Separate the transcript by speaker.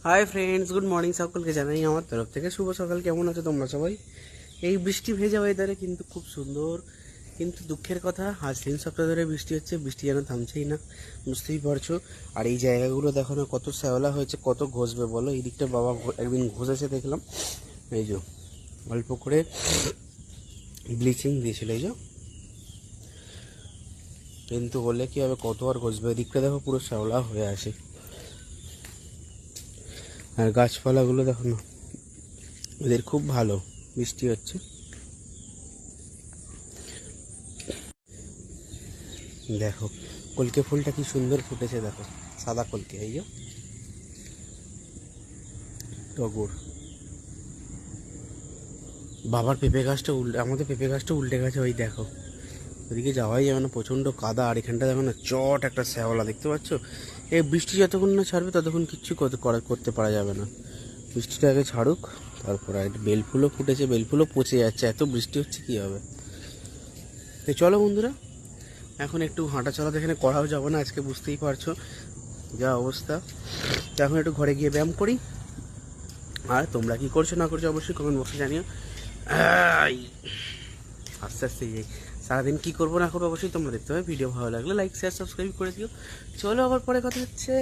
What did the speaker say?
Speaker 1: Hi friends, good morning. সকলকে জানাই আমার তরফ থেকে শুভ সকাল। কেমন আছো তোমরা সবাই? এই বৃষ্টি ভেজা ওয়েদারে কিন্তু খুব সুন্দর, কিন্তু দুঃখের কথা আজ 3 সপ্তাহ ধরে বৃষ্টি হচ্ছে, বৃষ্টি যেন থামছেই না, বুঝতেই পারছো। আর এই জায়গাগুলো দেখো না কত শ্যাওলা হয়েছে, কত ঘষবে বলো। এই দিকটা বাবা একদিন ঘষেছে দেখলাম, এই যে অল্প করে ব্লিচিং দিয়েছিল, এই যে। কিন্তু হলে কি হবে, কত আর ঘষবে। এদিকটা দেখো পুরো শ্যাওলা হয়ে আসে। আর গাছপালাগুলো দেখো না, এদের খুব ভালো বৃষ্টি হচ্ছে। দেখো কলকে ফুলটা কি সুন্দর ফুটেছে, দেখো সাদা কলকে, এই যে টগর। বাবার পেঁপে গাছটা উল্টে, আমাদের পেঁপে গাছটা উল্টে গেছে, ওই দেখো। ওদিকে যাওয়াই যাবে না, প্রচণ্ড কাদা। আর এখানটা দেখো না চট একটা শ্যাওলা, দেখতে পাচ্ছ। এই বৃষ্টি যতক্ষণ না ছাড়বে ততক্ষণ কিচ্ছু করতে পারা যাবে না। বৃষ্টিটা আগে ছাড়ুক, তারপর আর বেলফুলও ফুটেছে, বেলফুলও পচে যাচ্ছে, এত বৃষ্টি হচ্ছে কী হবে। তো চলো বন্ধুরা, এখন একটু হাঁটা চলা এখানে করাও যাবে না আজকে, বুঝতেই পারছো যা অবস্থা। তো এখন একটু ঘরে গিয়ে ব্যায়াম করি। আর তোমরা কি করছো না করছো অবশ্যই কমেন্ট বক্সে জানিও। আস্তে আস্তে সারাদিন কী করবো না করবো অবশ্যই তোমরা দেখতে হবে। ভিডিও ভালো লাগলে লাইক শেয়ার সাবস্ক্রাইব করে দিও। চলো আবার পরে কথা হচ্ছে।